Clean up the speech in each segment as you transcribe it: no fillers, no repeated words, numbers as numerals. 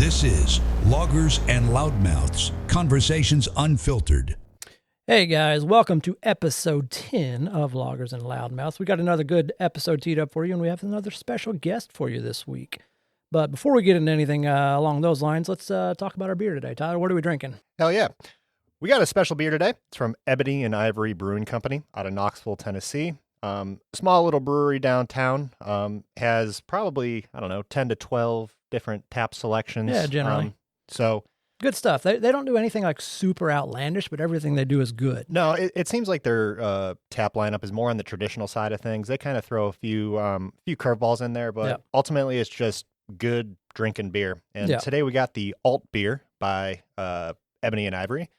This is Loggers and Loudmouths, Conversations Unfiltered. Hey guys, welcome to episode 10 of Loggers and Loudmouths. We got another good episode teed up for you, and we have another special guest for you this week. But before we get into anything along those lines, let's talk about our beer today. Tyler, what are we drinking? Hell yeah. We got a special beer today. It's from Ebony and Ivory Brewing Company out of Knoxville, Tennessee. Small little brewery downtown. Has probably, 10 to 12 different tap selections. Yeah, generally. Good stuff. They don't do anything like super outlandish, but everything they do is good. No, it seems like their tap lineup is more on the traditional side of things. They kind of throw a few curveballs in there, but ultimately it's just good drinking beer. And today we got the alt beer by Ebony and Ivory.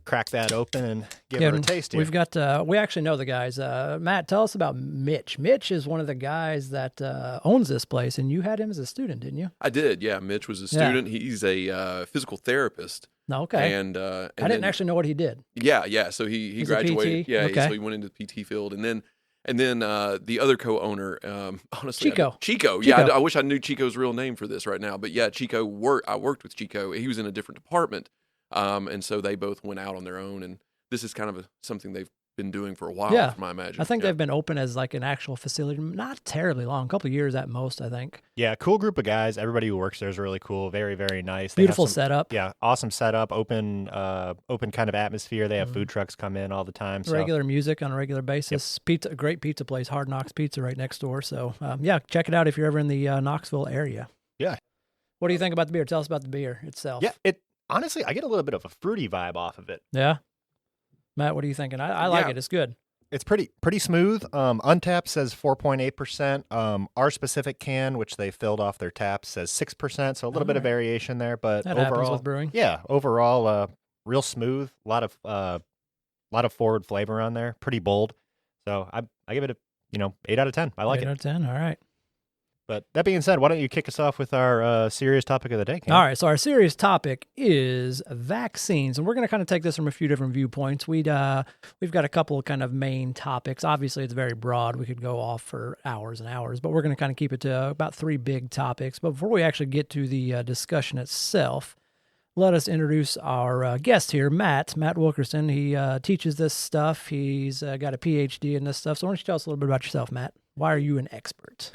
Crack that open and give it a taste here. We've got, we actually know the guys. Matt, tell us about Mitch. Mitch is one of the guys that owns this place, and you had him as a student, didn't you? I did, yeah. Mitch was a student. Yeah. He's a physical therapist. Okay. And I didn't actually know what he did. Yeah. So he graduated. Yeah, so he went into the PT field. And then the other co-owner, honestly, Chico. Yeah, I wish I knew Chico's real name for this right now. But yeah, I worked with Chico. He was in a different department. And so they both went out on their own, and this is kind of something they've been doing for a while, from I imagine. I think they've been open as like an actual facility, not terribly long, a couple of years at most, I think. Yeah, cool group of guys. Everybody who works there is really cool, very, very nice. Beautiful setup. Yeah, awesome setup, open kind of atmosphere. They have food trucks come in all the time. So. Regular music on a regular basis. Yep. Pizza, great pizza place, Hard Knocks Pizza right next door. So, check it out if you're ever in the Knoxville area. Yeah. What do you think about the beer? Tell us about the beer itself. Yeah, honestly, I get a little bit of a fruity vibe off of it. Yeah. Matt, what are you thinking? I like it. It's good. It's pretty smooth. Untapped says 4.8%. Our specific can, which they filled off their taps, says 6%. So a little bit of variation there, but that overall, happens with brewing. Yeah, overall, real smooth. A lot of forward flavor on there. Pretty bold. So I give it a 8 out of 10. I like it. 8 out of 10. All right. But that being said, why don't you kick us off with our serious topic of the day, Cam? All right, so our serious topic is vaccines, and we're going to kind of take this from a few different viewpoints. We've got a couple of kind of main topics. Obviously, it's very broad. We could go off for hours and hours, but we're going to kind of keep it to about 3 big topics. But before we actually get to the discussion itself, let us introduce our guest here, Matt Wilkerson. He teaches this stuff. He's got a PhD in this stuff. So why don't you tell us a little bit about yourself, Matt? Why are you an expert?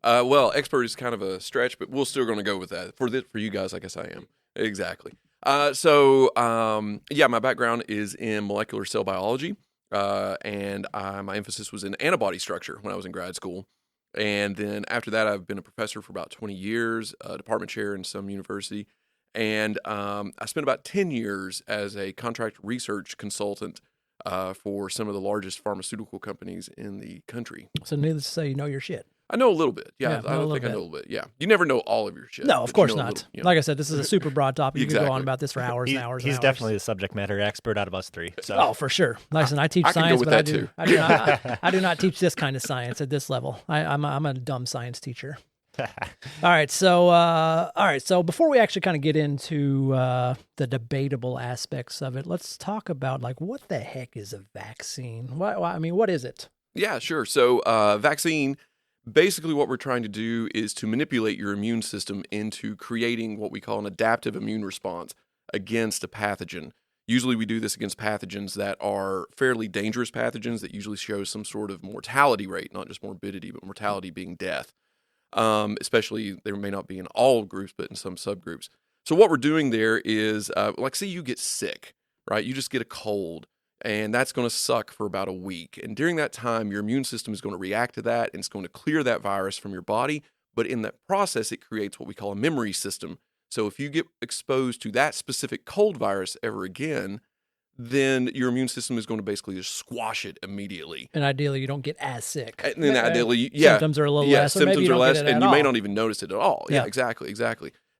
Well, expert is kind of a stretch, but we're still going to go with that. For you guys, I guess I am. Exactly. My background is in molecular cell biology, and my emphasis was in antibody structure when I was in grad school. And then after that, I've been a professor for about 20 years, a department chair in some university. And I spent about 10 years as a contract research consultant for some of the largest pharmaceutical companies in the country. So needless to say, you know your shit. I know a little bit. Yeah, I know a little bit. Yeah. You never know all of your shit. No, of course not. Like I said, this is a super broad topic. You Exactly. could go on about this for hours and hours. He's definitely the subject matter expert out of us 3. So. Oh, for sure. Listen, I teach science, but I do not teach this kind of science at this level. I'm a dumb science teacher. All right. So before we actually kind of get into the debatable aspects of it, let's talk about like what the heck is a vaccine? What is it? Yeah, sure. So vaccine. Basically, what we're trying to do is to manipulate your immune system into creating what we call an adaptive immune response against a pathogen. Usually we do this against pathogens that are fairly dangerous pathogens that usually show some sort of mortality rate, not just morbidity, but mortality being death. Especially, there may not be in all groups, but in some subgroups. So what we're doing there is, say you get sick, right? You just get a cold. And that's going to suck for about a week. And during that time, your immune system is going to react to that, and it's going to clear that virus from your body. But in that process, it creates what we call a memory system. So if you get exposed to that specific cold virus ever again, then your immune system is going to basically just squash it immediately. And ideally, you don't get as sick. And then ideally, symptoms are a little less. Symptoms are less, and you may all. not even notice it at all. Yeah, exactly.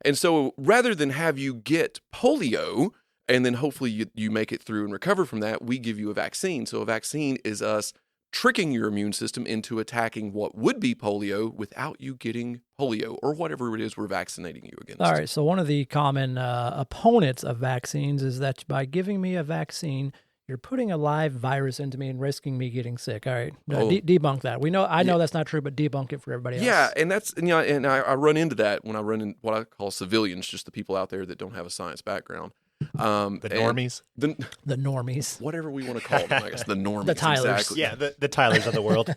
And so rather than have you get polio, and then hopefully you make it through and recover from that, we give you a vaccine. So a vaccine is us tricking your immune system into attacking what would be polio without you getting polio or whatever it is we're vaccinating you against. All right. So one of the common opponents of vaccines is that by giving me a vaccine, you're putting a live virus into me and risking me getting sick. All right, Oh. debunk that. I know that's not true, but debunk it for everybody else. Yeah, and I run into that when I run in what I call civilians, just the people out there that don't have a science background. The normies, the normies, whatever we want to call them, I guess the normies, the Tylers. exactly. Yeah, the Tylers of the world.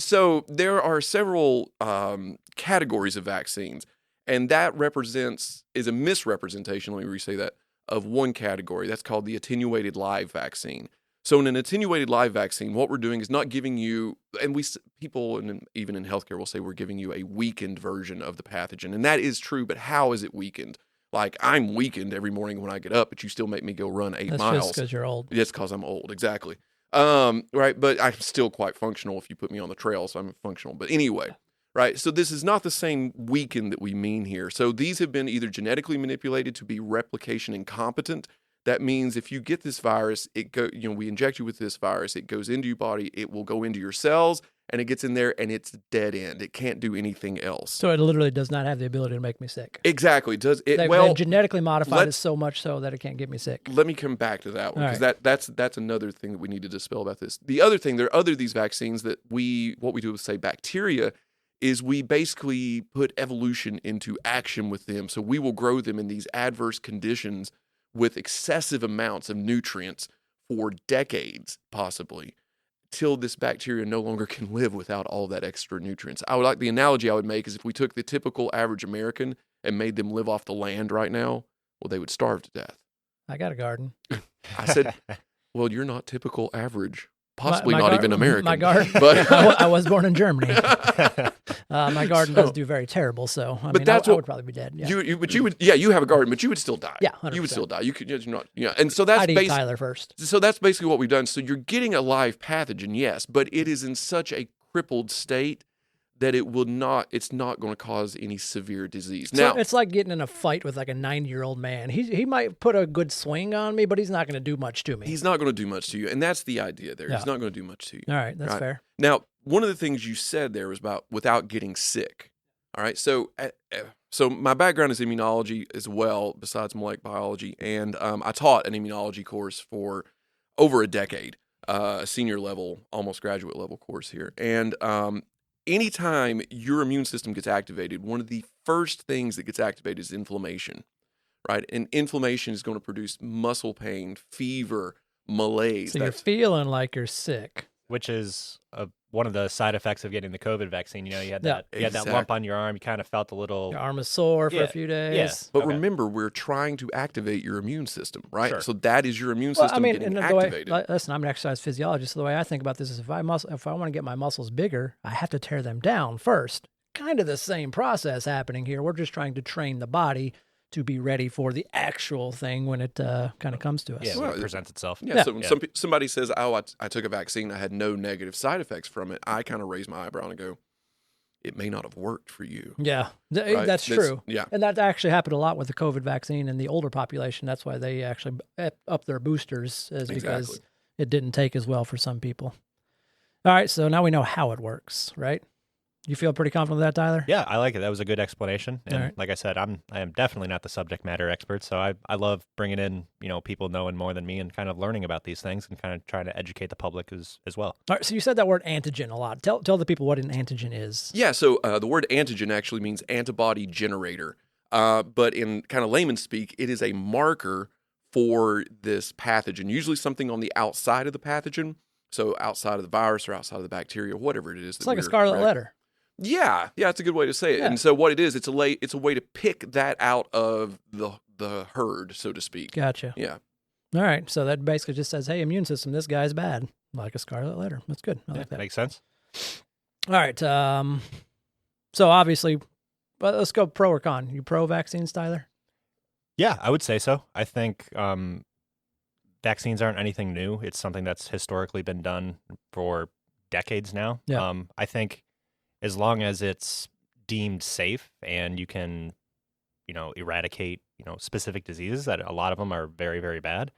So there are several categories of vaccines, and that is a misrepresentation. Let me re-say that of one category. That's called the attenuated live vaccine. So in an attenuated live vaccine, what we're doing is not giving you, and people and even in healthcare will say we're giving you a weakened version of the pathogen, and that is true. But how is it weakened? Like, I'm weakened every morning when I get up, but you still make me go run 8 miles. That's just because you're old. Yes, because I'm old, exactly. Right, but I'm still quite functional if you put me on the trail, so I'm functional. But anyway, right, so this is not the same weakened that we mean here. So these have been either genetically manipulated to be replication incompetent. That means if you get this virus, we inject you with this virus, it goes into your body, it will go into your cells, and it gets in there, and it's dead end. It can't do anything else. So it literally does not have the ability to make me sick. Exactly. They've genetically modified it so much so that it can't get me sick. Let me come back to that one, because that's another thing that we need to dispel about this. The other thing, there are other these vaccines that what we do with, say, bacteria, is we basically put evolution into action with them. So we will grow them in these adverse conditions with excessive amounts of nutrients for decades, possibly, till this bacteria no longer can live without all that extra nutrients. The analogy I would make is if we took the typical average American and made them live off the land right now, well, they would starve to death. I got a garden. I said, well, you're not typical average. Possibly not even American. My garden, but I was born in Germany. My garden does do very terrible, so I would probably be dead. Yeah. You have a garden, but you would still die. Yeah, 100%. You would still die. You could not, and so that's I'd eat Tyler first. So that's basically what we've done. So you're getting a live pathogen, yes, but it is in such a crippled state that it's not going to cause any severe disease. So now, it's like getting in a fight with like a 90-year-old man. He might put a good swing on me, but he's not going to do much to me. He's not going to do much to you, and that's the idea there. Yeah. He's not going to do much to you. All right, that's fair. Now, one of the things you said there was about without getting sick. All right, so my background is immunology as well, besides molecular biology, and I taught an immunology course for over a decade, a senior level, almost graduate level course here, and anytime your immune system gets activated, one of the first things that gets activated is inflammation, right? And inflammation is going to produce muscle pain, fever, malaise. So you're feeling like you're sick. Which is one of the side effects of getting the COVID vaccine. You had that lump on your arm. You kind of felt a little... Your arm is sore for a few days. Yeah. But remember, we're trying to activate your immune system, right? Sure. So that is your immune system getting activated. Listen, I'm an exercise physiologist, so the way I think about this is if I want to get my muscles bigger, I have to tear them down first. Kind of the same process happening here. We're just trying to train the body to be ready for the actual thing when it kind of comes to us. Yeah, when it presents itself. Yeah, so when somebody says, I took a vaccine, I had no negative side effects from it, I kind of raise my eyebrow and go, it may not have worked for you. Yeah, right? That's true. Yeah. And that actually happened a lot with the COVID vaccine in the older population. That's why they actually up their boosters, because it didn't take as well for some people. All right, so now we know how it works, right? You feel pretty confident with that, Tyler? Yeah, I like it. That was a good explanation. And like I said, I am definitely not the subject matter expert, so I love bringing in, people knowing more than me and kind of learning about these things and kind of trying to educate the public as well. All right, so you said that word antigen a lot. Tell the people what an antigen is. Yeah, so the word antigen actually means antibody generator. But in kind of layman's speak, it is a marker for this pathogen, usually something on the outside of the pathogen, so outside of the virus or outside of the bacteria, whatever it is. It's like a scarlet letter. Yeah, it's a good way to say it. Yeah. And so what it is, it's a way to pick that out of the herd, so to speak. Gotcha. Yeah. All right. So that basically just says, hey, immune system, this guy's bad. Like a scarlet letter. That's good. I like that. Makes sense. All right. So obviously, let's go pro or con. You pro vaccines, Tyler? Yeah, I would say so. I think vaccines aren't anything new. It's something that's historically been done for decades now. Yeah. I think as long as it's deemed safe and you can, eradicate, specific diseases, that a lot of them are very, very bad.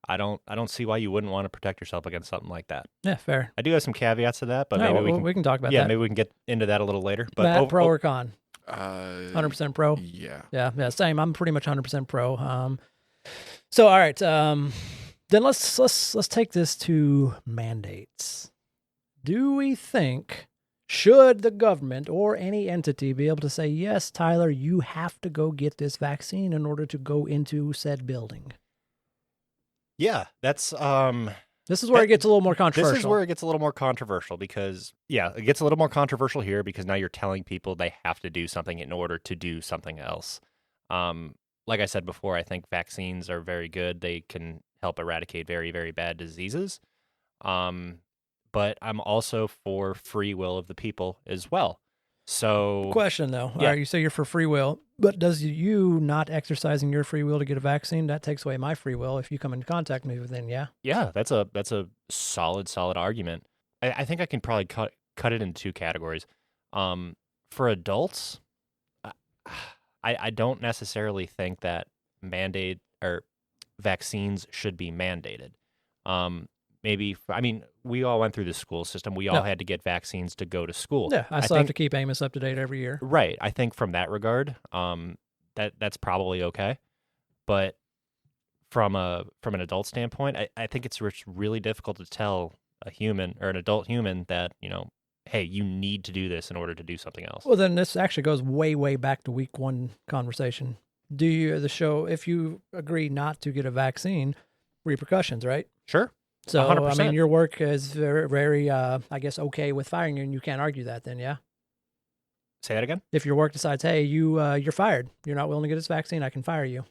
I don't see why you wouldn't want to protect yourself against something like that. Yeah, fair. I do have some caveats to that, but we can talk about that. Yeah, maybe we can get into that a little later. But Matt, pro or con? 100% pro. Yeah. Yeah, same. I'm pretty much 100% pro. So all right. Then let's take this to mandates. Do we think should the government or any entity be able to say, yes, Tyler, you have to go get this vaccine in order to go into said building? Yeah, that's this is where it gets a little more controversial. This is where it gets a little more controversial because, it gets a little more controversial here because now you're telling people they have to do something in order to do something else. Like I said before, I think vaccines are very good. They can help eradicate very, very bad diseases. But I'm also for free will of the people as well. So, question though, yeah. All right, you say you're for free will, but does you not exercising your free will to get a vaccine, that takes away my free will if you come in contact with me, then yeah, that's a solid argument. I think I can probably cut it into two categories. For adults, I don't necessarily think that mandate or vaccines should be mandated. We all went through the school system. We all had to get vaccines to go to school. Yeah, I still have to keep Amos up to date every year. Right. I think from that regard, that's probably okay. But from an adult standpoint, I think it's really difficult to tell a human or an adult human that, hey, you need to do this in order to do something else. Well, then this actually goes way, way back to week 1 conversation. If you agree not to get a vaccine, repercussions, right? Sure. So, 100%. I mean, your work is very, very, I guess, okay with firing you, and you can't argue that then, yeah? Say that again? If your work decides, hey, you're fired, you're not willing to get this vaccine, I can fire you.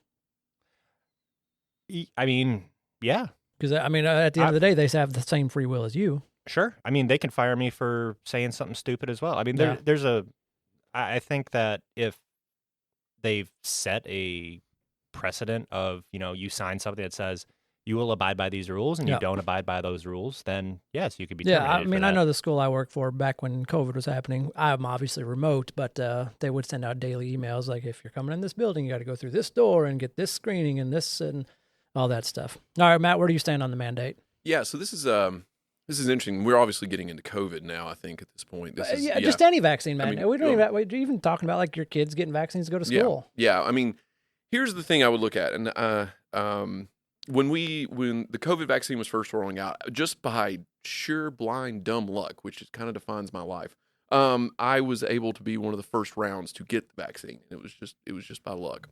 I mean, yeah. Because, at the end of the day, they have the same free will as you. Sure. I mean, they can fire me for saying something stupid as well. I mean, I think that if they've set a precedent of, you sign something that says you will abide by these rules and you don't abide by those rules, then yes, you could be terminated for that. I know the school I work for back when COVID was happening, I'm obviously remote, but they would send out daily emails like, if you're coming in this building, you got to go through this door and get this screening and this and all that stuff. All right, Matt, where do you stand on the mandate? Yeah, so this is interesting. We're obviously getting into COVID now, I think, at this point. Just any vaccine, man. We're even talking about like your kids getting vaccines to go to school. Yeah. I mean, here's the thing I would look at. And when the COVID vaccine was first rolling out, just by sheer blind dumb luck, which kind of defines my life, I was able to be one of the first rounds to get the vaccine. It was just by luck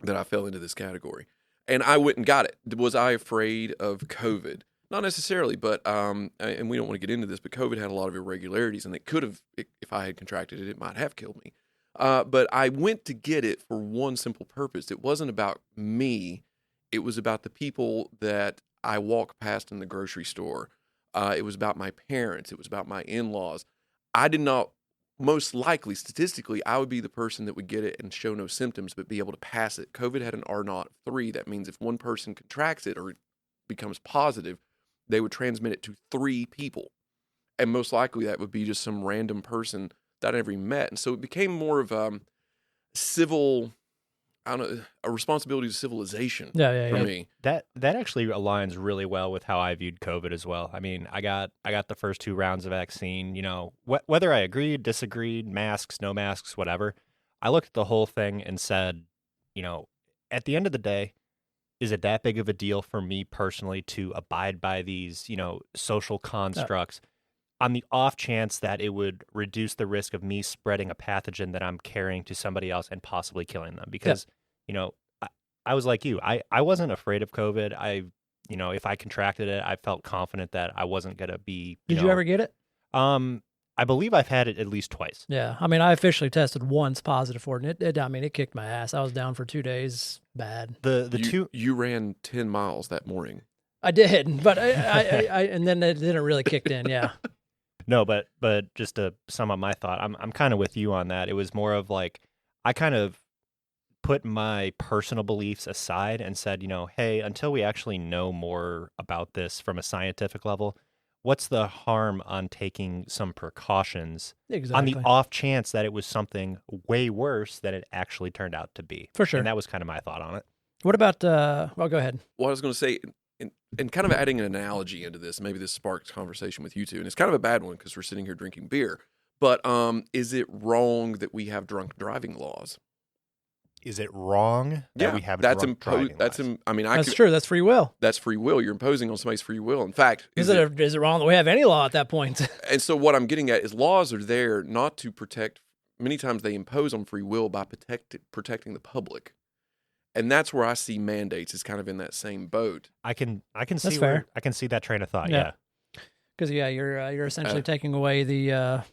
that I fell into this category. And I went and got it. Was I afraid of COVID? Not necessarily, but and we don't want to get into this, but COVID had a lot of irregularities, and it could have, if I had contracted it, it might have killed me. But I went to get it for one simple purpose. It wasn't about me. It was about the people that I walk past in the grocery store. It was about my parents. It was about my in-laws. I did not, most likely, statistically, I would be the person that would get it and show no symptoms, but be able to pass it. COVID had an R0 of 3. That means if one person contracts it or becomes positive, they would transmit it to 3 people. And most likely that would be just some random person that I never even met. And so it became more of a responsibility to civilization for me. That actually aligns really well with how I viewed COVID as well. I mean, I got the first 2 rounds of vaccine, whether I agreed, disagreed, masks, no masks, whatever. I looked at the whole thing and said, at the end of the day, is it that big of a deal for me personally to abide by these, social constructs on the off chance that it would reduce the risk of me spreading a pathogen that I'm carrying to somebody else and possibly killing them? Because, I was like you. I wasn't afraid of COVID. If I contracted it, I felt confident that I wasn't going to be. Did you ever get it? I believe I've had it at least twice. Yeah. I mean, I officially tested once positive for it, and it kicked my ass. I was down for 2 days. Bad. You ran 10 miles that morning. I did, but I and then it didn't really kicked in. Yeah. No, but just to sum up my thought, I'm kind of with you on that. It was more of like, I kind of put my personal beliefs aside and said, hey, until we actually know more about this from a scientific level, what's the harm on taking some precautions on the off chance that it was something way worse than it actually turned out to be? For sure. And that was kind of my thought on it. What about, go ahead. Well, I was going to say, and kind of adding an analogy into this, maybe this sparks conversation with you two, and it's kind of a bad one because we're sitting here drinking beer, but is it wrong that we have drunk driving laws? is it wrong that we have that's drunk driving laws? That's true. That's free will. That's free will. You're imposing on somebody's free will. In fact, is it wrong that we have any law at that point? And so what I'm getting at is laws are there not to protect. Many times they impose on free will by protecting the public. And that's where I see mandates is kind of in that same boat. I can That's see fair. I can see that train of thought. Yeah. Because you're essentially taking away the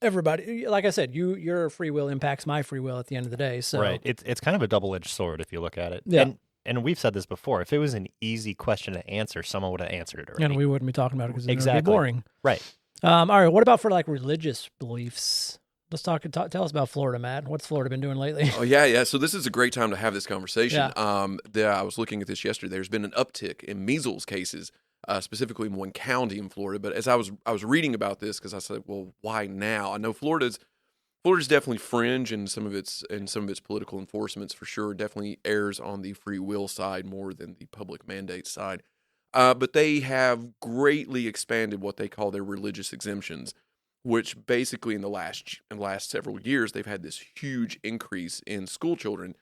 everybody. Like I said, your free will impacts my free will at the end of the day. So right, it's kind of a double-edged sword if you look at it. Yeah. And we've said this before. If it was an easy question to answer, someone would have answered it already. And we wouldn't be talking about it because it would be Exactly. boring. Right. All right. What about for like religious beliefs? Let's tell us about Florida, Matt. What's Florida been doing lately? Oh, yeah. So this is a great time to have this conversation. Yeah. I was looking at this yesterday. There's been an uptick in measles cases, specifically in one county in Florida. But as I was reading about this, because I said, well, why now? I know Florida's definitely fringe in some of its political enforcements for sure. Definitely errs on the free will side more than the public mandate side. But they have greatly expanded what they call their religious exemptions, which basically in the last several years, they've had this huge increase in school children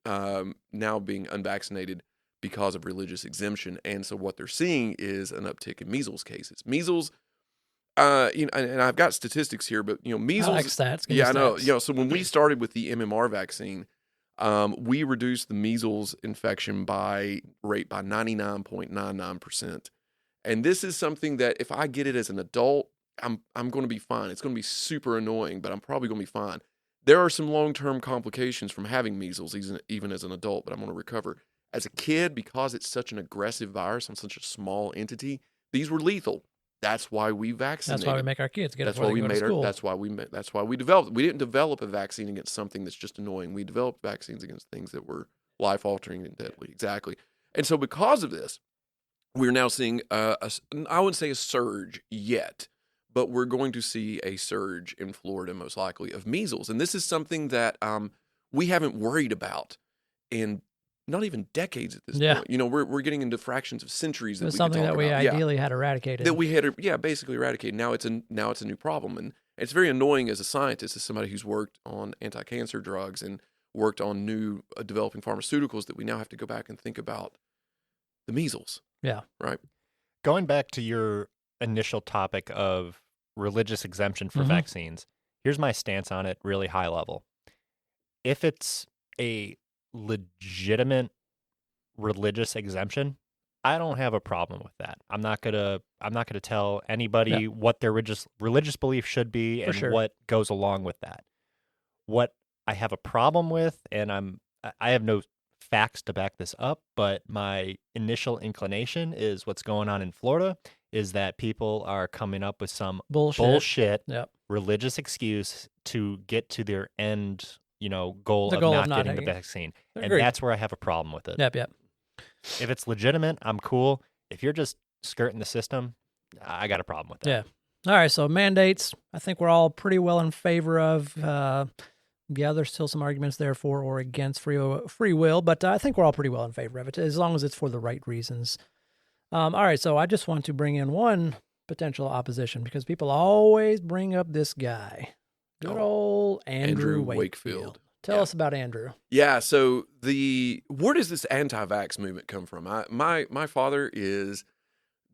now being unvaccinated because of religious exemption. And so what they're seeing is an uptick in measles cases. Measles, and I've got statistics here, but measles. I like stats. Yeah, I know. So when we started with the MMR vaccine, we reduced the measles infection rate by 99.99%. And this is something that if I get it as an adult, I'm going to be fine. It's going to be super annoying, but I'm probably going to be fine. There are some long-term complications from having measles, even as an adult, but I'm going to recover. As a kid, because it's such an aggressive virus on such a small entity, these were lethal. That's why we vaccinated. That's why we make our kids get it. That's why we made our. That's why we developed. We didn't develop a vaccine against something that's just annoying. We developed vaccines against things that were life-altering and deadly. Exactly. And so because of this, we're now seeing I wouldn't say a surge yet, but we're going to see a surge in Florida, most likely, of measles. And this is something that we haven't worried about in not even decades at this point. We're getting into fractions of centuries. It was something that we ideally had eradicated. That we had, basically eradicated. Now it's a new problem. And it's very annoying as a scientist, as somebody who's worked on anti-cancer drugs and worked on new developing pharmaceuticals, that we now have to go back and think about the measles. Yeah. Right. Going back to your initial topic of religious exemption for vaccines, here's my stance on it, really high level. If it's a legitimate religious exemption, I don't have a problem with that. I'm not gonna tell anybody what their religious belief should be and what goes along with that. What I have a problem with, and I have no facts to back this up, but my initial inclination is what's going on in Florida is that people are coming up with some bullshit religious excuse to get to their end, goal of not getting the vaccine. And that's where I have a problem with it. Yep. If it's legitimate, I'm cool. If you're just skirting the system, I got a problem with that. Yeah. All right, so mandates, I think we're all pretty well in favor of. There's still some arguments there for or against free will, but I think we're all pretty well in favor of it, as long as it's for the right reasons. All right, so I just want to bring in one potential opposition, because people always bring up this guy. Good old Andrew Wakefield. Tell us about Andrew. Yeah, so where does this anti-vax movement come from? My father is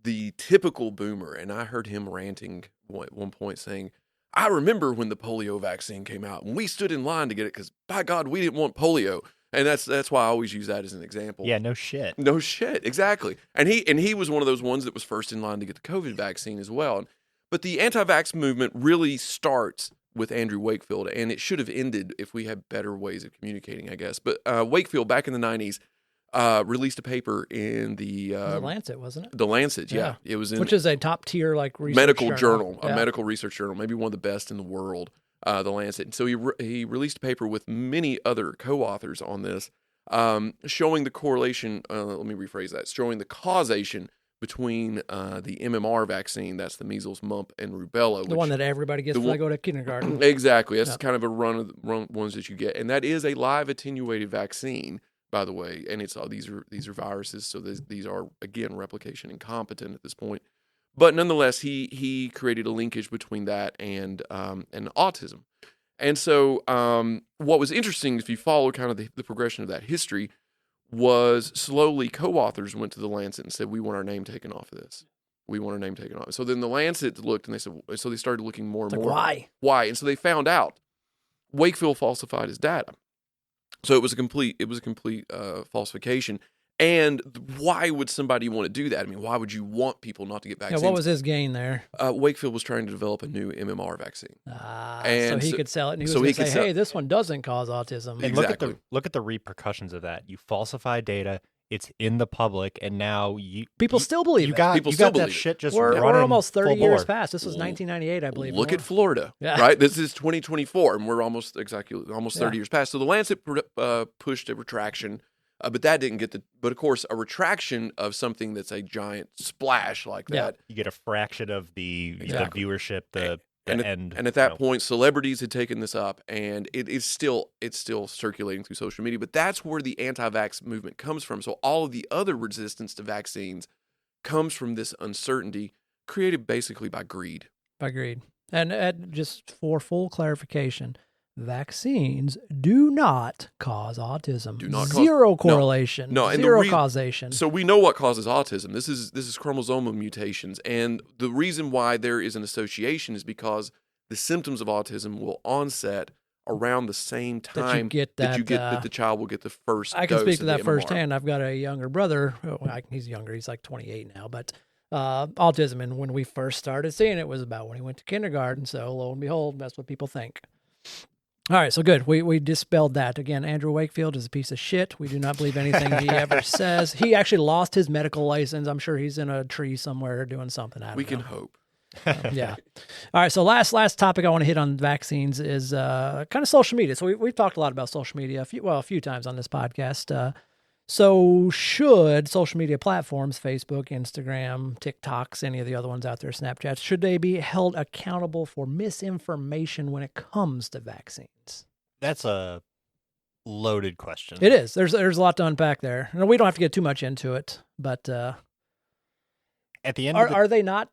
the typical boomer, and I heard him ranting at one point saying, I remember when the polio vaccine came out, and we stood in line to get it because, by God, we didn't want polio. And that's why I always use that as an example. Yeah, no shit. No shit, exactly. And he was one of those ones that was first in line to get the COVID vaccine as well. But the anti-vax movement really starts with Andrew Wakefield, and it should have ended if we had better ways of communicating, I guess. But Wakefield, back in the 90s, released a paper in the Lancet, wasn't it? The Lancet, yeah. It was which is a top tier research medical journal, a medical research journal, maybe one of the best in the world, the Lancet. And so he released a paper with many other co-authors on this, showing the correlation. Let me rephrase that: showing the causation between the MMR vaccine, that's the measles, mumps, and rubella, the one that everybody gets when they go to kindergarten. Exactly, that's kind of a run of the ones that you get, and that is a live attenuated vaccine, by the way, and it's these are viruses, so these are again replication incompetent at this point. But nonetheless, he created a linkage between that and autism, And so what was interesting, if you follow kind of the progression of that history, was slowly co-authors went to the Lancet and said, we want our name taken off of this. We want our name taken off. So then the Lancet looked and they said, so they started looking more and more. Why? Why? And so they found out Wakefield falsified his data. So it was a complete falsification. And why would somebody want to do that? I mean, why would you want people not to get vaccines? Yeah, what was his gain there? Wakefield was trying to develop a new MMR vaccine. So he could sell it, and he was going to say, hey, this one doesn't cause autism. And look at the repercussions of that. You falsify data, it's in the public, and now people still believe it. People still believe that shit just we're almost 30 years past. This was 1998, I believe. Look at Florida, right? This is 2024, and we're almost 30 years past. So the Lancet pushed a retraction. But that didn't get but of course, a retraction of something that's a giant splash like that. You get a fraction of the viewership, and at that point, celebrities had taken this up, and it's still circulating through social media. But that's where the anti-vax movement comes from. So all of the other resistance to vaccines comes from this uncertainty created basically by greed. And just for full clarification, vaccines do not cause autism. Zero correlation. No, and zero causation. So we know what causes autism. This is chromosomal mutations, and the reason why there is an association is because the symptoms of autism will onset around the same time that the child will get the first. I can dose speak to of that the MMR. firsthand. I've got a younger brother. He's younger. He's like 28 now, but autism. And when we first started seeing it was about when he went to kindergarten. So lo and behold, that's what people think. All right, so good. We dispelled that. Again, Andrew Wakefield is a piece of shit. We do not believe anything he ever says. He actually lost his medical license. I'm sure he's in a tree somewhere doing something. We can hope. Yeah. All right, so last topic I want to hit on vaccines is kind of social media. So we've talked a lot about social media, a few times on this podcast. So should social media platforms, Facebook, Instagram, TikToks, any of the other ones out there, Snapchats, should they be held accountable for misinformation when it comes to vaccines? That's a loaded question. It is. There's a lot to unpack there. No, we don't have to get too much into it, but at the end, are they not?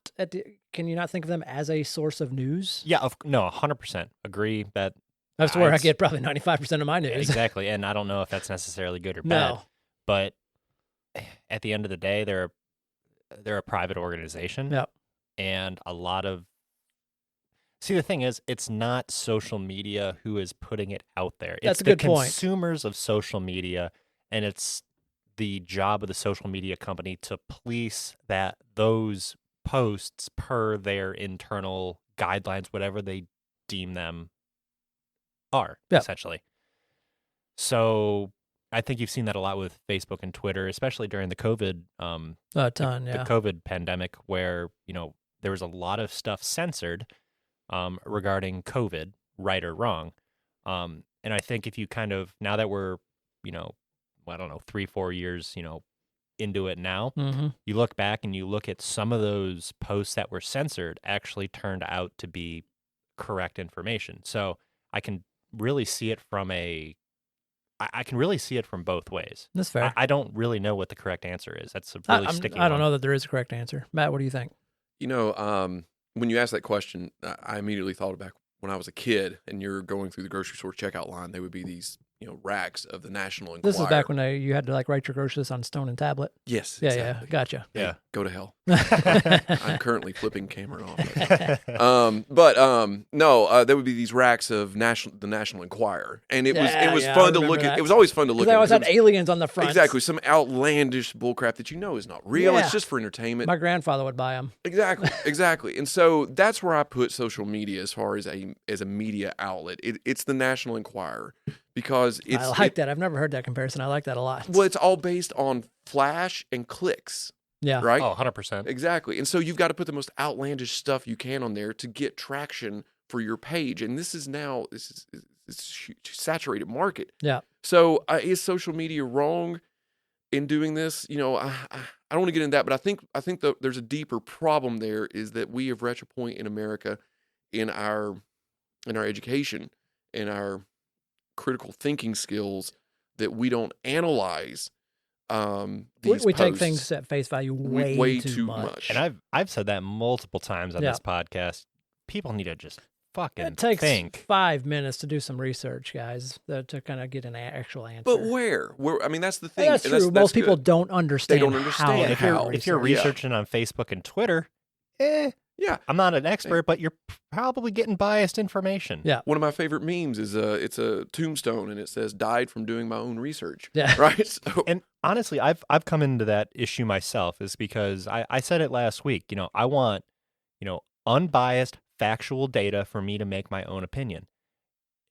Can you not think of them as a source of news? Yeah, no, 100% agree that. That's where I get probably 95% of my news. Exactly, and I don't know if that's necessarily good or bad. No. But at the end of the day, they're a private organization. Yep. And a lot of... See, the thing is, it's not social media who is putting it out there. That's it's a good point. It's the consumers of social media, and it's the job of the social media company to police those posts per their internal guidelines, whatever they deem them are, essentially. So... I think you've seen that a lot with Facebook and Twitter, especially during the COVID, a ton, the COVID pandemic, where there was a lot of stuff censored regarding COVID, right or wrong. And I think if you kind of now that we're, I don't know, 3-4 years, into it now, you look back and you look at some of those posts that were censored actually turned out to be correct information. So I can really see it from both ways. That's fair. I don't really know what the correct answer is. That's a really sticky one. I don't know that there is a correct answer. Matt, what do you think? When you asked that question, I immediately thought back when I was a kid and you're going through the grocery store checkout line, there would be these racks of the National Enquirer. This is back when you had to write your groceries on stone and tablet. Yes. Yeah, exactly. yeah. Gotcha. Yeah. Go to hell. I'm currently flipping Cameron off. No, there would be these racks of the National Enquirer, and it was fun to look at. It was always fun to look at. They always had aliens on the front. Exactly, some outlandish bullcrap that is not real. Yeah. It's just for entertainment. My grandfather would buy them. Exactly. And so that's where I put social media as far as a media outlet. It's the National Enquirer. Because I like that. I've never heard that comparison. I like that a lot. Well, it's all based on flash and clicks. Yeah. Right? Oh, 100%. Exactly. And so you've got to put the most outlandish stuff you can on there to get traction for your page. And this is saturated market. Yeah. So is social media wrong in doing this? I don't want to get into that, but I think there's a deeper problem there is that we have reached a point in America in our education, in our critical thinking skills that we don't analyze these we posts. take things at face value way too much. And I've said that multiple times on this podcast. People need to just fucking It takes think. 5 minutes to do some research, guys, to kind of get an actual answer. But where? I mean, that's the thing. That's true. Most people don't understand. They don't understand how. If you're researching on Facebook and Twitter, yeah, I'm not an expert, but you're probably getting biased information. Yeah. One of my favorite memes is it's a tombstone and it says "died from doing my own research." Yeah. Right. So, And honestly, I've come into that issue myself, is because I said it last week. I want unbiased, factual data for me to make my own opinion.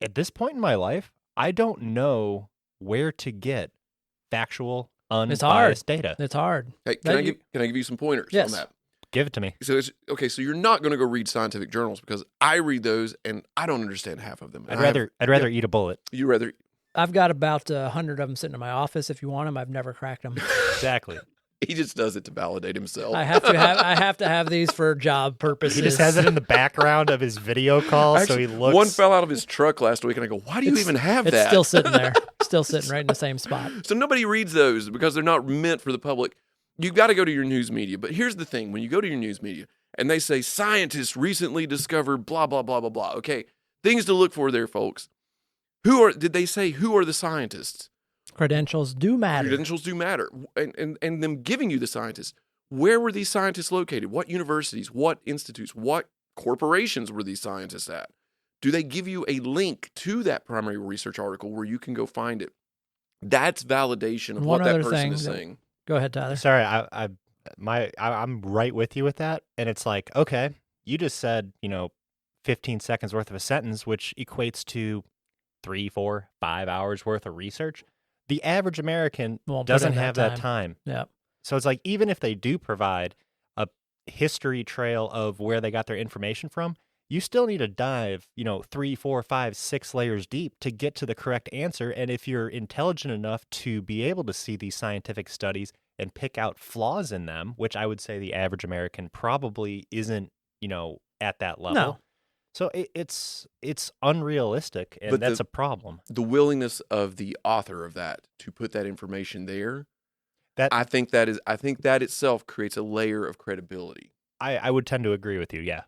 At this point in my life, I don't know where to get factual, unbiased data. It's hard. hey, can I give you some pointers Yes. on that? Give it to me. So so you're not going to go read scientific journals because I read those and I don't understand half of them. I'd rather eat a bullet. You rather. I've got about 100 of them sitting in my office. If you want them, I've never cracked them. Exactly. He just does it to validate himself. I have to have these for job purposes. He just has it in the background of his video call, so he looks. One fell out of his truck last week, and I go, "Why do you even have It's that?" still sitting there, still sitting right in the same spot. So nobody reads those because they're not meant for the public. You've got to go to your news media. But here's the thing: when you go to your news media and they say scientists recently discovered blah blah blah blah blah, okay, things to look for there, folks. Did they say who are the scientists? Credentials do matter. Credentials do matter. And them giving you the scientists. Where were these scientists located? What universities? What institutes? What corporations were these scientists at? Do they give you a link to that primary research article where you can go find it? That's validation of what that person is saying. Go ahead, Tyler. Sorry, I'm right with you with that, and it's like, okay, you just said 15 seconds worth of a sentence, which equates to 3, 4, 5 hours worth of research. The average American doesn't have that time. Yeah. So it's like, even if they do provide a history trail of where they got their information from, you still need to dive, 3, 4, 5, 6 layers deep to get to the correct answer. And if you're intelligent enough to be able to see these scientific studies and pick out flaws in them, which I would say the average American probably isn't, at that level. No. So it's unrealistic, and that's a problem. The willingness of the author of that to put that information there, I think that itself creates a layer of credibility. I would tend to agree with you, yeah.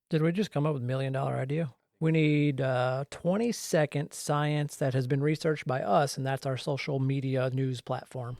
Did we just come up with $1 million idea? We need 20-second science that has been researched by us, and that's our social media news platform.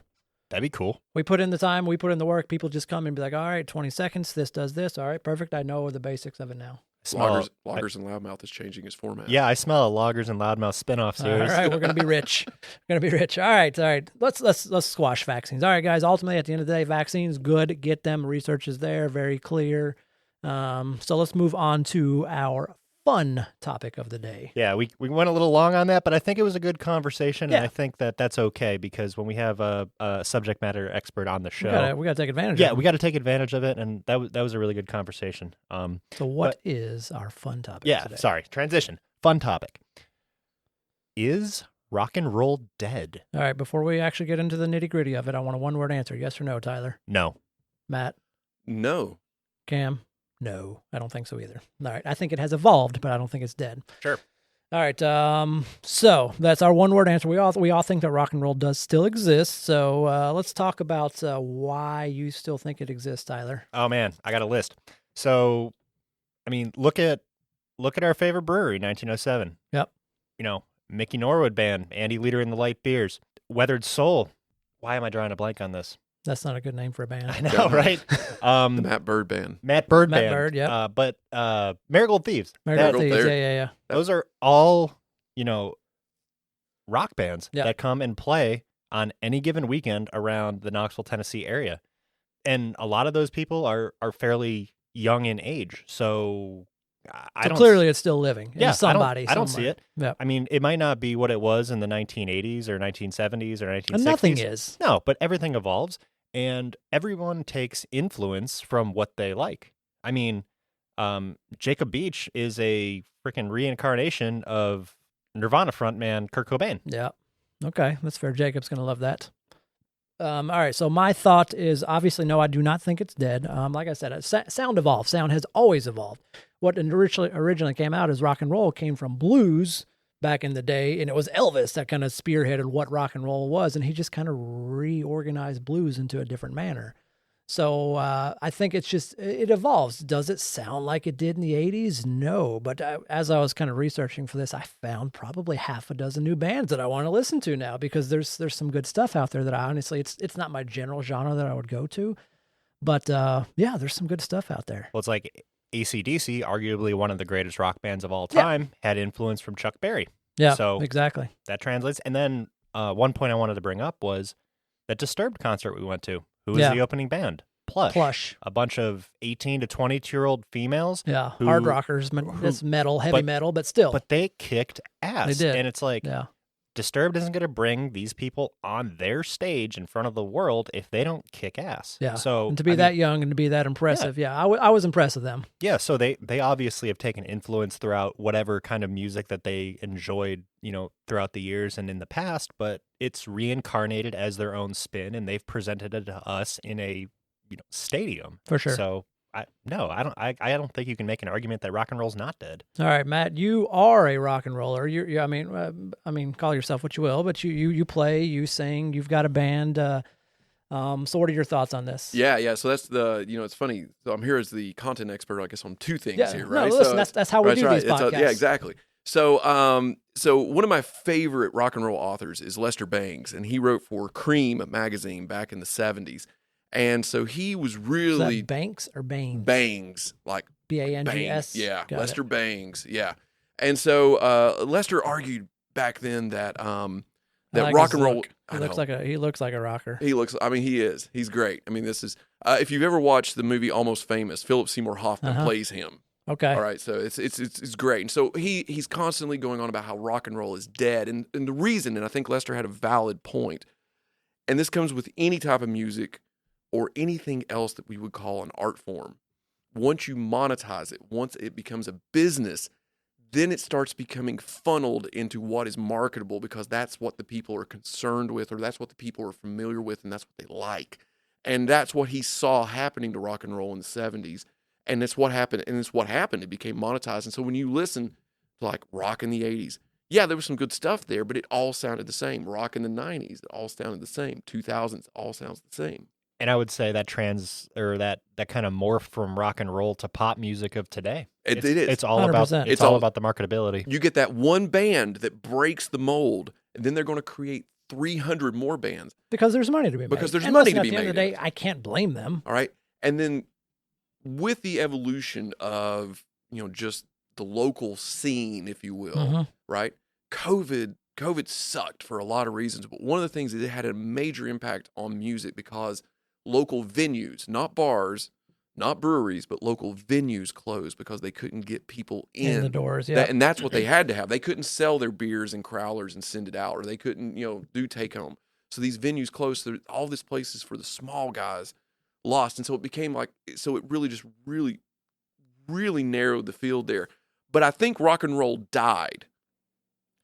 That'd be cool. We put in the time, we put in the work. People just come and be like, all right, 20 seconds, this does this. All right, perfect. I know the basics of it now. Loggers and Loudmouth is changing his format. Yeah, I smell a Loggers and Loudmouth spinoff series. All right, we're going to be rich. We're going to be rich. All right. Let's squash vaccines. All right, guys. Ultimately, at the end of the day, vaccines, good. Get them. Research is there. Very clear. So let's move on to our fun topic of the day. Yeah, we went a little long on that, but I think it was a good conversation, Yeah. and I think that's okay, because when we have a subject matter expert on the show, we got to take advantage of it. we got to take advantage of it, and that was a really good conversation. So what is our fun topic today? Sorry, transition. Fun topic. Is rock and roll dead? All right, before we actually get into the nitty-gritty of it, I want a one-word answer. Yes or no, Tyler? No. Matt? No. Cam? No, I don't think so either. All right, I think it has evolved, but I don't think it's dead. Sure. All right, so that's our one-word answer. We all think that rock and roll does still exist. So let's talk about why you still think it exists, Tyler. Oh man, I got a list. So, I mean, look at our favorite brewery, 1907. Yep. Mickey Norwood Band, Andy Leader and the Light Beers, Weathered Soul. Why am I drawing a blank on this? That's not a good name for a band. I know, right? The Matt Bird Band. Matt Bird Matt Band. Bird, yep. But Marigold Thieves. Marigold Thieves, Thieves, yeah. Those are all, rock bands Yep. that come and play on any given weekend around the Knoxville, Tennessee area. And a lot of those people are fairly young in age. So Clearly it's still living. Yeah, Somebody. I don't see it. Yep. I mean, it might not be what it was in the 1980s or 1970s or 1960s. And nothing is. No, but everything evolves, and everyone takes influence from what they like. I mean, Jacob Beach is a freaking reincarnation of Nirvana frontman Kurt Cobain. Yeah. Okay, that's fair. Jacob's going to love that. All right, so my thought is obviously no, I do not think it's dead. Like I said, sound evolved. Sound has always evolved. What originally came out as rock and roll came from blues back in the day, and it was Elvis that kind of spearheaded what rock and roll was, and he just kind of reorganized blues into a different manner. So I think it's just, it evolves. Does it sound like it did in the 80s? No. But as I was kind of researching for this, I found probably half a dozen new bands that I want to listen to now, because there's some good stuff out there that I honestly, it's not my general genre that I would go to. But yeah, there's some good stuff out there. Well, it's like AC/DC, arguably one of the greatest rock bands of all time, had influence from Chuck Berry. Yeah, so exactly. That translates. And then one point I wanted to bring up was that Disturbed concert we went to. Who was the opening band? Plush. A bunch of 18 to 22-year-old females. Yeah, hard rockers. It's metal, heavy metal, but still. But they kicked ass. They did. And it's like, Disturbed isn't going to bring these people on their stage in front of the world if they don't kick ass. Yeah. So and to be that young and to be that impressive, I was impressed with them. Yeah, so they obviously have taken influence throughout whatever kind of music that they enjoyed, throughout the years and in the past, but it's reincarnated as their own spin, and they've presented it to us in a stadium. For sure. So I don't think you can make an argument that rock and roll's not dead. All right, Matt, you are a rock and roller. I mean, call yourself what you will, but you play, you sing, you've got a band. So what are your thoughts on this? Yeah. So that's it's funny. So I'm here as the content expert, I guess, on two things here, right? No, listen, that's how we do these podcasts. Yeah, exactly. So, so one of my favorite rock and roll authors is Lester Bangs, and he wrote for Cream magazine back in the 70s. And so he was really... Is that Banks or Bangs? Bangs, like Bangs. Yeah, Got Lester Bangs, yeah. And so Lester argued back then that that rock and roll... He looks like a rocker. He is. He's great. I mean, this is... if you've ever watched the movie Almost Famous, Philip Seymour Hoffman plays him. Okay. All right, so it's great. And so he's constantly going on about how rock and roll is dead. And the reason, and I think Lester had a valid point, and this comes with any type of music or anything else that we would call an art form. Once you monetize it, once it becomes a business, then it starts becoming funneled into what is marketable, because that's what the people are concerned with, or that's what the people are familiar with, and that's what they like. And that's what he saw happening to rock and roll in the 70s. And it's what happened. And it's what happened. It became monetized. And so when you listen to like rock in the 80s, yeah, there was some good stuff there, but it all sounded the same. Rock in the 90s, it all sounded the same. 2000s, all sounds the same. And I would say that that kind of morphed from rock and roll to pop music of today. It is. It's all 100%. about it's all about the marketability. You get that one band that breaks the mold, and then they're going to create 300 more bands because there's money to be made. Because there's money to be made. At the end of the day, I can't blame them. All right, and then with the evolution of just the local scene, if you will, right? COVID sucked for a lot of reasons, but one of the things is it had a major impact on music because local venues, not bars, not breweries, but local venues closed because they couldn't get people in the doors. Yeah, and that's what they had to have. They couldn't sell their beers and crowlers and send it out, or they couldn't do take home. So these venues closed. So all these places for the small guys lost, and so it became it really narrowed the field there. But I think rock and roll died,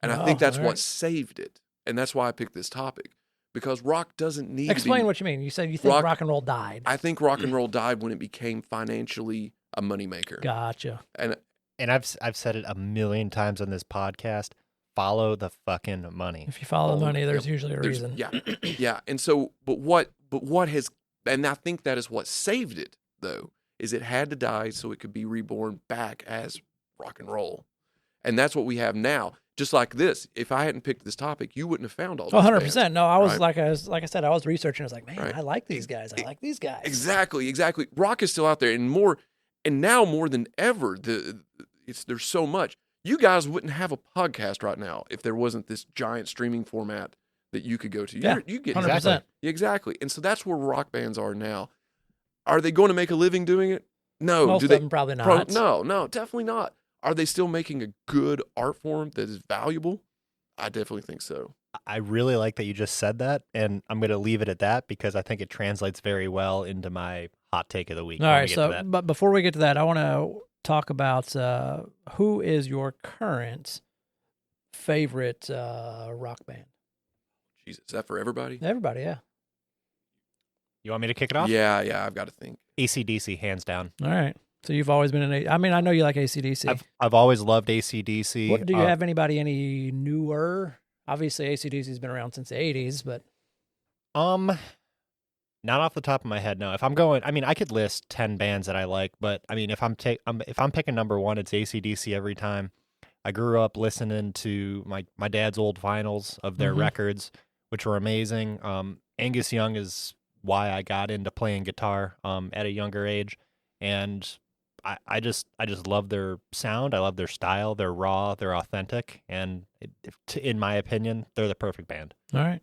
and I think that's what saved it, and that's why I picked this topic. Because rock doesn't need Explain what you mean. You said you think rock and roll died. I think rock and roll died when it became financially a moneymaker. Gotcha. And I've said it a million times on this podcast. Follow the fucking money. If you follow the money, there's usually a reason. Yeah. Yeah. And so, but what has, and I think that is what saved it, though, is it had to die so it could be reborn back as rock and roll. And that's what we have now. Just like this, if I hadn't picked this topic, you wouldn't have found all this. 100%. No, I was like I said, I was researching. I was like, man, I like these guys. I like these guys. Exactly. Rock is still out there, and now more than ever, there's so much. You guys wouldn't have a podcast right now if there wasn't this giant streaming format that you could go to. Yeah, you get 100%. Exactly. And so that's where rock bands are now. Are they going to make a living doing it? No. Most of them probably not. No, definitely not. Are they still making a good art form that is valuable? I definitely think so. I really like that you just said that, and I'm going to leave it at that because I think it translates very well into my hot take of the week. All right, but before we get to that, I want to talk about who is your current favorite rock band? Jesus, is that for everybody? Everybody, yeah. You want me to kick it off? Yeah, I've got to think. AC/DC, hands down. All right. So you've always been I know you like AC/DC. I've always loved AC/DC. Do you have any newer? Obviously, AC/DC's been around since the 80s, but Not off the top of my head, no. If I'm going, I mean, I could list 10 bands that I like, but I mean, if I'm picking number one, it's AC/DC every time. I grew up listening to my dad's old vinyls of their records, which were amazing. Angus Young is why I got into playing guitar at a younger age, and I just love their sound. I love their style. They're raw. They're authentic, and in my opinion, they're the perfect band. All right.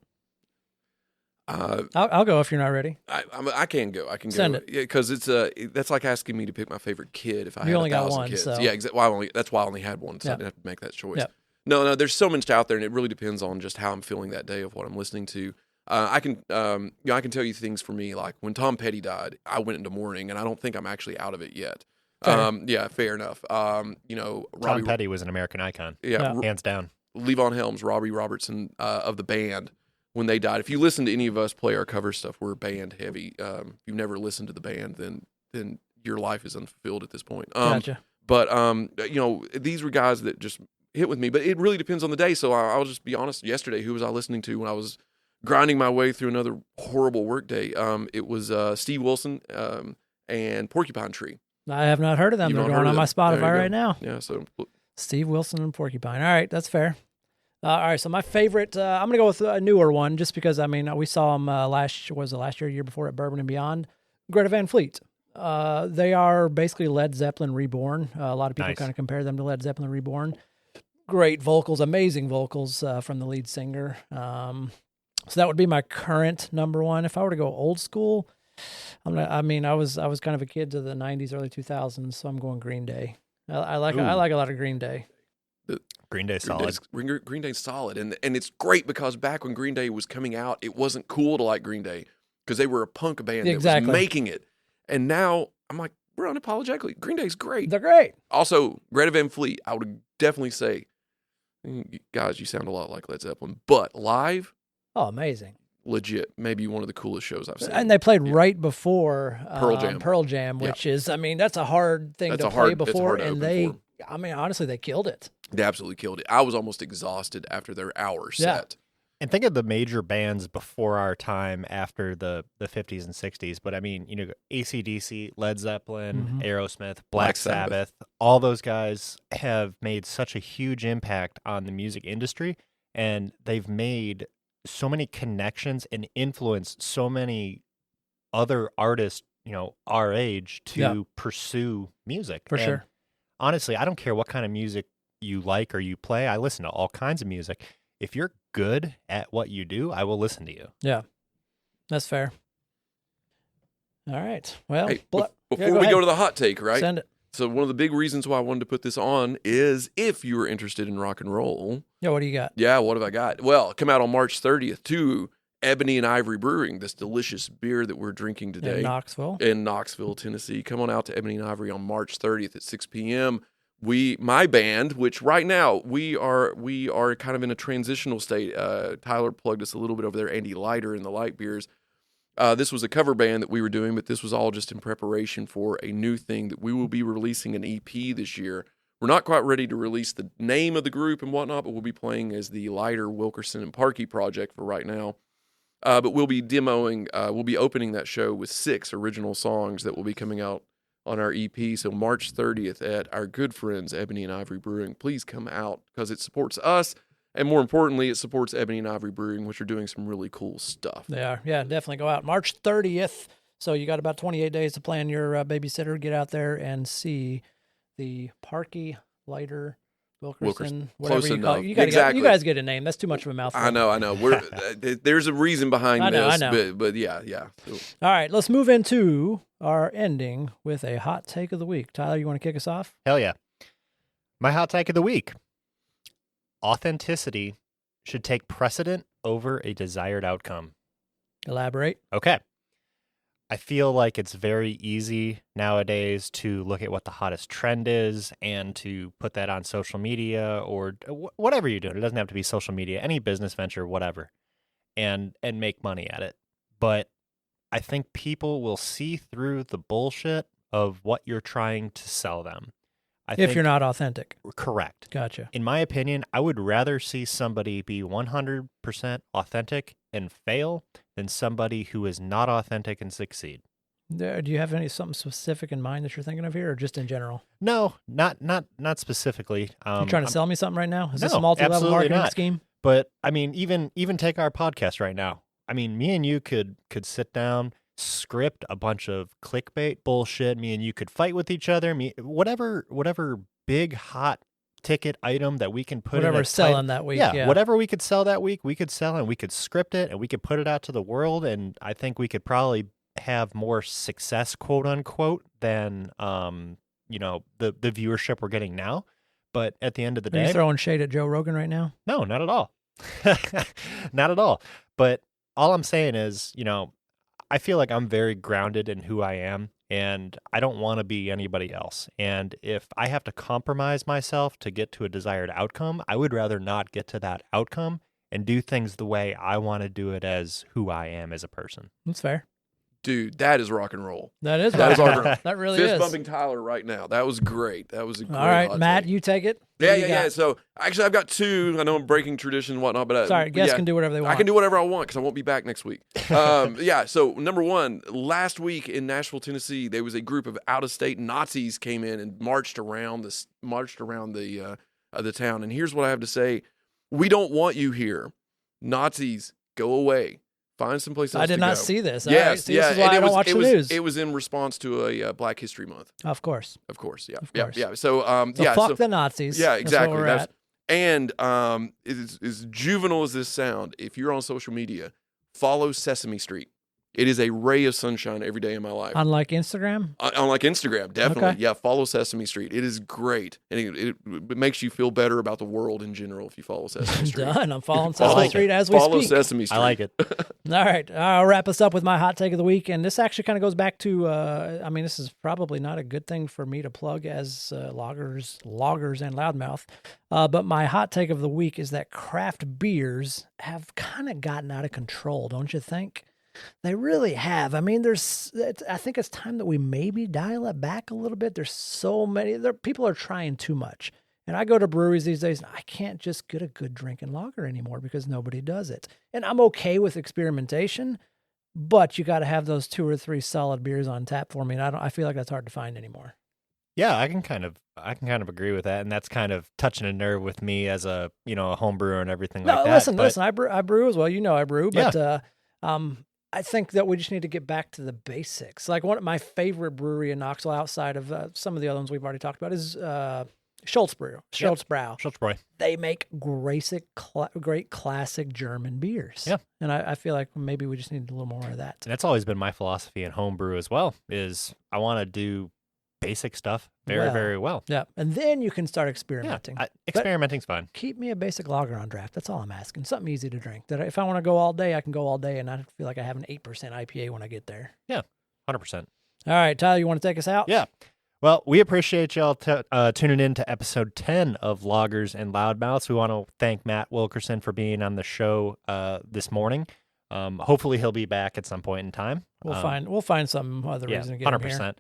I'll go if you're not ready. I can go. I can Send go. it. Yeah, because that's like asking me to pick my favorite kid if I had only got 1,000 one, kids. so. Yeah, exactly. That's why I only had one, so I Yep. didn't have to make that choice. Yep. No, there's so much out there, and it really depends on just how I'm feeling that day of what I'm listening to. I can tell you things for me, like when Tom Petty died, I went into mourning, and I don't think I'm actually out of it yet. Fair. Yeah, fair enough. Tom Robbie Petty was an American icon. Yeah, Hands down. Levon Helms, Robbie Robertson of the band, when they died. If you listen to any of us play our cover stuff, we're band heavy. If you've never listened to the band, then your life is unfulfilled at this point. Gotcha. But these were guys that just hit with me. But it really depends on the day. So I'll just be honest. Yesterday, who was I listening to when I was grinding my way through another horrible work day? It was Steve Wilson and Porcupine Tree. I have not heard of them. You've They're not going heard on of my them? There Spotify you right go. now. Yeah. So Steve Wilson and Porcupine. All right, that's fair. All right, so my favorite, I'm going to go with a newer one just because, I mean, we saw them last year before at Bourbon and Beyond, Greta Van Fleet. They are basically Led Zeppelin reborn. A lot of people kind of compare them to Led Zeppelin reborn. Great vocals, amazing vocals from the lead singer. So that would be my current number one. If I were to go old school, I was kind of a kid to the 90s, early 2000s, so I'm going Green Day. I like a lot of Green Day. Green Day's solid. Green Day's solid, and it's great because back when Green Day was coming out, it wasn't cool to like Green Day because they were a punk band that was making it. And now I'm like, we're unapologetically, Green Day's great. They're great. Also, Greta Van Fleet, I would definitely say, guys, you sound a lot like Led Zeppelin, but live, amazing, legit, maybe one of the coolest shows I've seen. And they played right before Pearl Jam, which is, I mean, that's a hard thing to play before, and honestly, they killed it. They absolutely killed it. I was almost exhausted after their hour set. And think of the major bands before our time after the 50s and 60s. But I mean, AC/DC, Led Zeppelin, Aerosmith, Black Sabbath, all those guys have made such a huge impact on the music industry. And they've made so many connections and influenced so many other artists, our age to pursue music. For sure. Honestly, I don't care what kind of music you like or you play. I listen to all kinds of music. If you're good at what you do, I will listen to you. Yeah, that's fair. All right. Well, hey, before we go to the hot take, right? Send it. So one of the big reasons why I wanted to put this on is if you were interested in rock and roll. Yeah, what do you got? Yeah, what have I got? Well, come out on March 30th to Ebony and Ivory Brewing, this delicious beer that we're drinking today. In Knoxville, Tennessee. Come on out to Ebony and Ivory on March 30th at 6 p.m. My band, which right now we are kind of in a transitional state. Tyler plugged us a little bit over there, Andy Leiter in the Light Beers. This was a cover band that we were doing, but this was all just in preparation for a new thing that we will be releasing an EP this year. We're not quite ready to release the name of the group and whatnot, but we'll be playing as the Leiter, Wilkerson, and Parkey project for right now. But we'll be we'll be opening that show with 6 original songs that will be coming out on our EP. So March 30th at our good friends, Ebony and Ivory Brewing. Please come out because it supports us. And more importantly, it supports Ebony and Ivory Brewing, which are doing some really cool stuff. They are. Yeah, definitely go out. March 30th. So you got about 28 days to plan your babysitter. Get out there and see the Parkey, Leiter, Wilkerson, whatever you call it. You guys get a name. That's too much of a mouthful. I know. There's a reason behind this. I know. But yeah. So. All right, let's move into our ending with a hot take of the week. Tyler, you want to kick us off? Hell yeah. My hot take of the week. Authenticity should take precedent over a desired outcome. Elaborate. Okay. I feel like it's very easy nowadays to look at what the hottest trend is and to put that on social media or whatever you're doing. It doesn't have to be social media, any business venture, whatever, and make money at it. But I think people will see through the bullshit of what you're trying to sell them. If you're not authentic. Correct. Gotcha. In my opinion, I would rather see somebody be 100% authentic and fail than somebody who is not authentic and succeed. Do you have something specific in mind that you're thinking of here, or just in general? No, not specifically. You trying to sell me something right now? Is this no, a multi-level marketing not. scheme? But I mean, even take our podcast right now. I mean, me and you could sit down, script a bunch of clickbait bullshit. Me and you could fight with each other. Whatever big hot ticket item that we can put whatever selling that week. Yeah, whatever we could sell that week, we could sell, and we could script it, and we could put it out to the world. And I think we could probably have more success, quote unquote, than the viewership we're getting now. But at the end of the day, are you throwing shade at Joe Rogan right now? No, not at all. Not at all. But all I'm saying is, I feel like I'm very grounded in who I am, and I don't want to be anybody else. And if I have to compromise myself to get to a desired outcome, I would rather not get to that outcome and do things the way I want to do it as who I am as a person. That's fair. Dude, that is rock and roll. That is rock and roll. That really Fist is. bumping Tyler right now. That was great. That was a great. All right, Matt, you take it. Yeah. So actually, I've got two. I know I'm breaking tradition and whatnot, but guests can do whatever they want. I can do whatever I want because I won't be back next week. So number one, last week in Nashville, Tennessee, there was a group of out-of-state Nazis came in and marched around the town. And here's what I have to say: we don't want you here, Nazis. Go away. Find some place else to go. I did not see this. Yes, right. See, this is why I don't watch the news. It was in response to a Black History Month. Of course. Yeah. So, fuck the Nazis. Yeah, exactly. That's and as juvenile as this sound, if you're on social media, follow Sesame Street. It is a ray of sunshine every day in my life. Unlike Instagram? Unlike Instagram, definitely. Okay. Yeah, follow Sesame Street. It is great. And it makes you feel better about the world in general if you follow Sesame Street. Done. I'm following Sesame Street as we speak. Follow Sesame Street. I like it. All right. I'll wrap us up with my hot take of the week. And this actually kind of goes back to, this is probably not a good thing for me to plug as loggers and loudmouth. But my hot take of the week is that craft beers have kind of gotten out of control, don't you think? They really have. I mean, I think it's time that we maybe dial it back a little bit. There's so many. People are trying too much. And I go to breweries these days, and I can't just get a good drinking lager anymore because nobody does it. And I'm okay with experimentation, but you got to have those 2 or 3 solid beers on tap for me. And I feel like that's hard to find anymore. Yeah, I can kind of agree with that, and that's kind of touching a nerve with me as a home brewer and everything like that. Listen, I brew as well. I brew, but I think that we just need to get back to the basics. Like one of my favorite brewery in Knoxville, outside of some of the other ones we've already talked about, is Schultz Brew. Schultz Brew. They make great classic German beers. Yeah. And I feel like maybe we just need a little more of that. And that's always been my philosophy in home brew as well, is I want to do basic stuff very well. Yeah. And then you can start experimenting. Yeah, experimenting's fun. Keep me a basic lager on draft. That's all I'm asking. Something easy to drink. That if I want to go all day, I can go all day, and I feel like I have an 8% IPA when I get there. Yeah, 100%. All right, Tyler, you want to take us out? Yeah. Well, we appreciate y'all tuning in to episode 10 of Loggers and Loudmouths. We want to thank Matt Wilkerson for being on the show this morning. Hopefully he'll be back at some point in time. We'll find some other reason to get 100%. him here.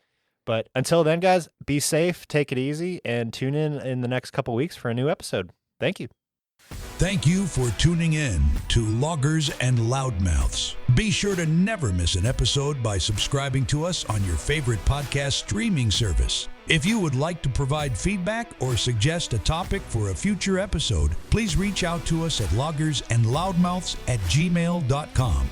But until then, guys, be safe, take it easy, and tune in the next couple weeks for a new episode. Thank you. Thank you for tuning in to Loggers and Loudmouths. Be sure to never miss an episode by subscribing to us on your favorite podcast streaming service. If you would like to provide feedback or suggest a topic for a future episode, please reach out to us at loggersandloudmouths@gmail.com.